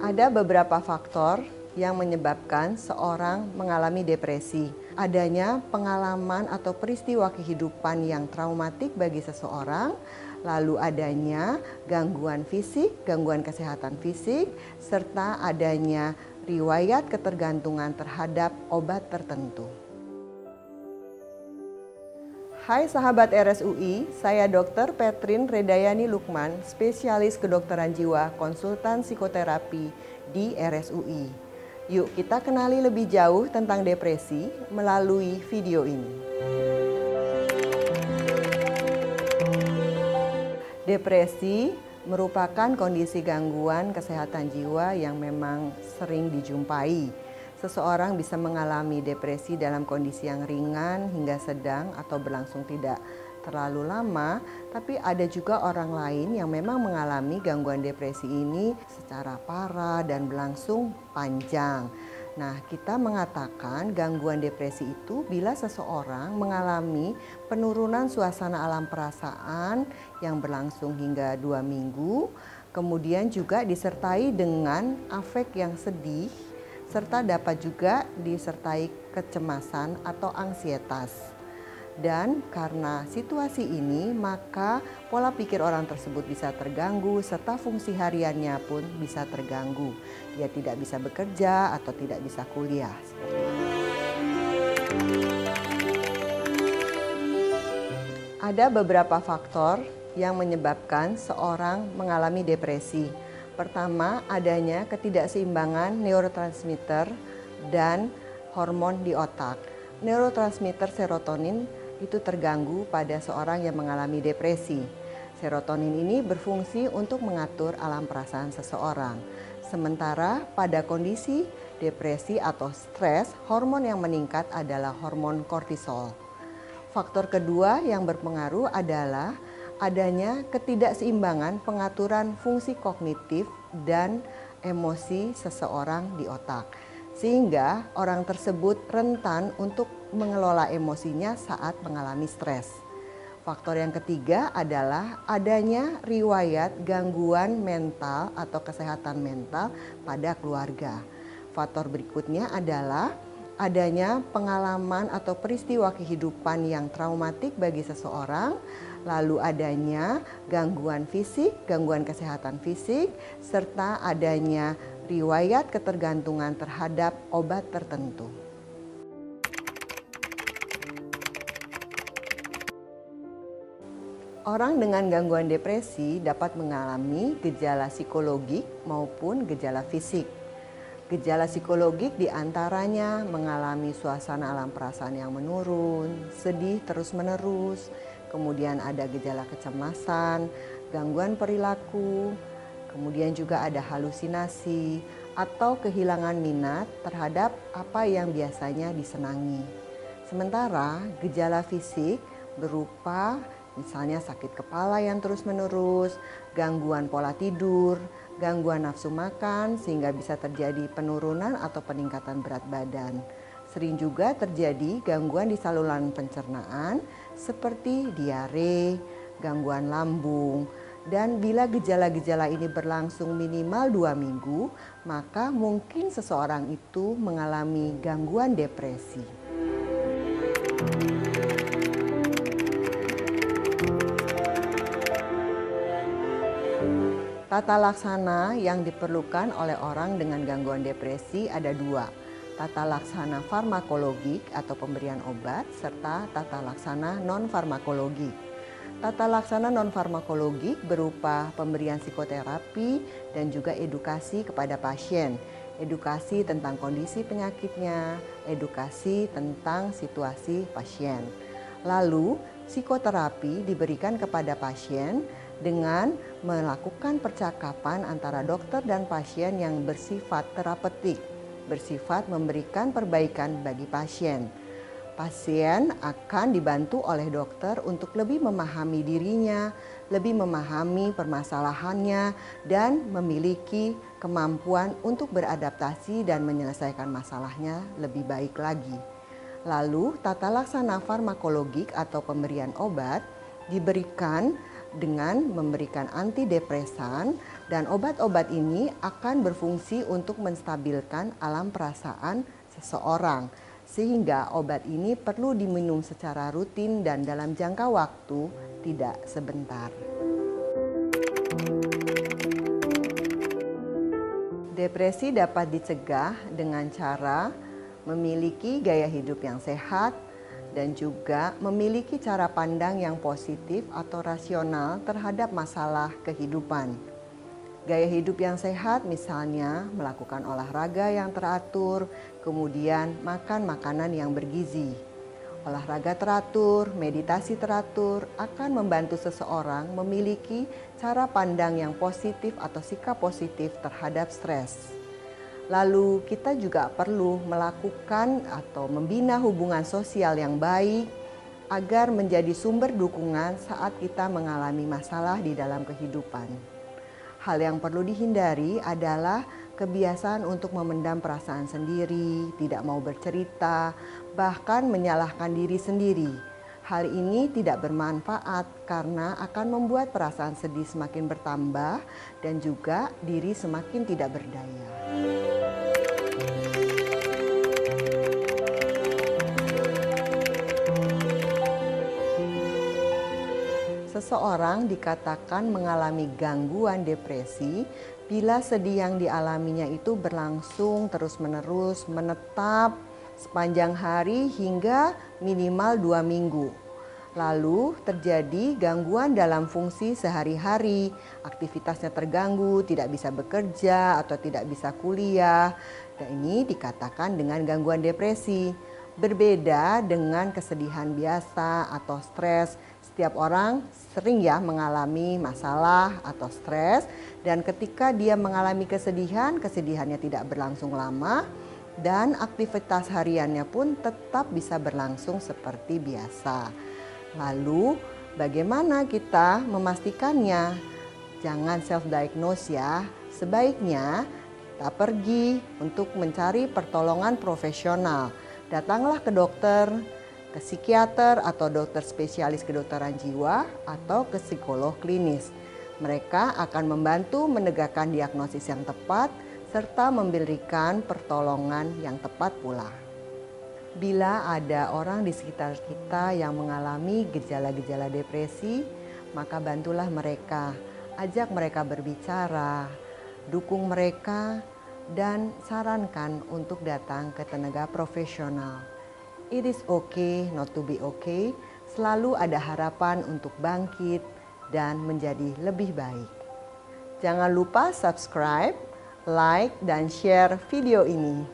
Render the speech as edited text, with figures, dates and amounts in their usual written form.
Ada beberapa faktor yang menyebabkan seorang mengalami depresi. Adanya pengalaman atau peristiwa kehidupan yang traumatik bagi seseorang, lalu adanya gangguan fisik, gangguan kesehatan fisik, serta adanya riwayat ketergantungan terhadap obat tertentu. Hai sahabat RSUI, saya Dr. Petrin Redayani Lukman, spesialis kedokteran jiwa, konsultan psikoterapi di RSUI. Yuk kita kenali lebih jauh tentang depresi melalui video ini. Depresi merupakan kondisi gangguan kesehatan jiwa yang memang sering dijumpai. Seseorang bisa mengalami depresi dalam kondisi yang ringan hingga sedang atau berlangsung tidak terlalu lama, tapi ada juga orang lain yang memang mengalami gangguan depresi ini secara parah dan berlangsung panjang. Nah, kita mengatakan gangguan depresi itu bila seseorang mengalami penurunan suasana alam perasaan yang berlangsung hingga 2 minggu, kemudian juga disertai dengan afek yang sedih, serta dapat juga disertai kecemasan atau ansietas. Dan karena situasi ini, maka pola pikir orang tersebut bisa terganggu serta fungsi hariannya pun bisa terganggu. Dia tidak bisa bekerja atau tidak bisa kuliah. Ada beberapa faktor yang menyebabkan seorang mengalami depresi. Pertama, adanya ketidakseimbangan neurotransmitter dan hormon di otak. Neurotransmitter serotonin itu terganggu pada seorang yang mengalami depresi. Serotonin ini berfungsi untuk mengatur alam perasaan seseorang. Sementara pada kondisi depresi atau stres, hormon yang meningkat adalah hormon kortisol. Faktor kedua yang berpengaruh adalah adanya ketidakseimbangan pengaturan fungsi kognitif dan emosi seseorang di otak. Sehingga orang tersebut rentan untuk mengelola emosinya saat mengalami stres. Faktor yang ketiga adalah adanya riwayat gangguan mental atau kesehatan mental pada keluarga. Faktor berikutnya adalah adanya pengalaman atau peristiwa kehidupan yang traumatik bagi seseorang, lalu adanya gangguan fisik, gangguan kesehatan fisik, serta adanya riwayat ketergantungan terhadap obat tertentu. Orang dengan gangguan depresi dapat mengalami gejala psikologik maupun gejala fisik. Gejala psikologik diantaranya mengalami suasana alam perasaan yang menurun, sedih terus-menerus, kemudian ada gejala kecemasan, gangguan perilaku, kemudian juga ada halusinasi atau kehilangan minat terhadap apa yang biasanya disenangi. Sementara gejala fisik berupa misalnya sakit kepala yang terus-menerus, gangguan pola tidur, gangguan nafsu makan sehingga bisa terjadi penurunan atau peningkatan berat badan. Sering juga terjadi gangguan di saluran pencernaan seperti diare, gangguan lambung. Dan bila gejala-gejala ini berlangsung minimal 2 minggu, maka mungkin seseorang itu mengalami gangguan depresi. Tata laksana yang diperlukan oleh orang dengan gangguan depresi ada 2. Tata laksana farmakologik atau pemberian obat serta tata laksana non-farmakologik. Tata laksana non-farmakologik berupa pemberian psikoterapi dan juga edukasi kepada pasien. Edukasi tentang kondisi penyakitnya, edukasi tentang situasi pasien. Lalu, psikoterapi diberikan kepada pasien dengan melakukan percakapan antara dokter dan pasien yang bersifat terapeutik, bersifat memberikan perbaikan bagi pasien. Pasien akan dibantu oleh dokter untuk lebih memahami dirinya, lebih memahami permasalahannya, dan memiliki kemampuan untuk beradaptasi dan menyelesaikan masalahnya lebih baik lagi. Lalu, tata laksana farmakologik atau pemberian obat diberikan dengan memberikan antidepresan Dan obat-obat ini akan berfungsi untuk menstabilkan alam perasaan seseorang. Sehingga obat ini perlu diminum secara rutin dan dalam jangka waktu tidak sebentar. Depresi dapat dicegah dengan cara memiliki gaya hidup yang sehat dan juga memiliki cara pandang yang positif atau rasional terhadap masalah kehidupan. Gaya hidup yang sehat misalnya melakukan olahraga yang teratur, kemudian makan makanan yang bergizi. Olahraga teratur, meditasi teratur akan membantu seseorang memiliki cara pandang yang positif atau sikap positif terhadap stres. Lalu kita juga perlu melakukan atau membina hubungan sosial yang baik agar menjadi sumber dukungan saat kita mengalami masalah di dalam kehidupan. Hal yang perlu dihindari adalah kebiasaan untuk memendam perasaan sendiri, tidak mau bercerita, bahkan menyalahkan diri sendiri. Hal ini tidak bermanfaat karena akan membuat perasaan sedih semakin bertambah dan juga diri semakin tidak berdaya. Seseorang dikatakan mengalami gangguan depresi bila sedih yang dialaminya itu berlangsung terus-menerus, menetap sepanjang hari hingga minimal 2 minggu. Lalu terjadi gangguan dalam fungsi sehari-hari, aktivitasnya terganggu, tidak bisa bekerja atau tidak bisa kuliah. Dan ini dikatakan dengan gangguan depresi. Berbeda dengan kesedihan biasa atau stres. Setiap orang sering ya mengalami masalah atau stres, dan ketika dia mengalami kesedihan, kesedihannya tidak berlangsung lama dan aktivitas hariannya pun tetap bisa berlangsung seperti biasa. Lalu bagaimana kita memastikannya? Jangan self-diagnose ya. Sebaiknya kita pergi untuk mencari pertolongan profesional. Datanglah ke dokter, ke psikiater atau dokter spesialis kedokteran jiwa atau ke psikolog klinis. Mereka akan membantu menegakkan diagnosis yang tepat serta memberikan pertolongan yang tepat pula. Bila ada orang di sekitar kita yang mengalami gejala-gejala depresi, maka bantulah mereka, ajak mereka berbicara, dukung mereka, dan sarankan untuk datang ke tenaga profesional. It is okay not to be okay. Selalu ada harapan untuk bangkit dan menjadi lebih baik. Jangan lupa subscribe, like, dan share video ini.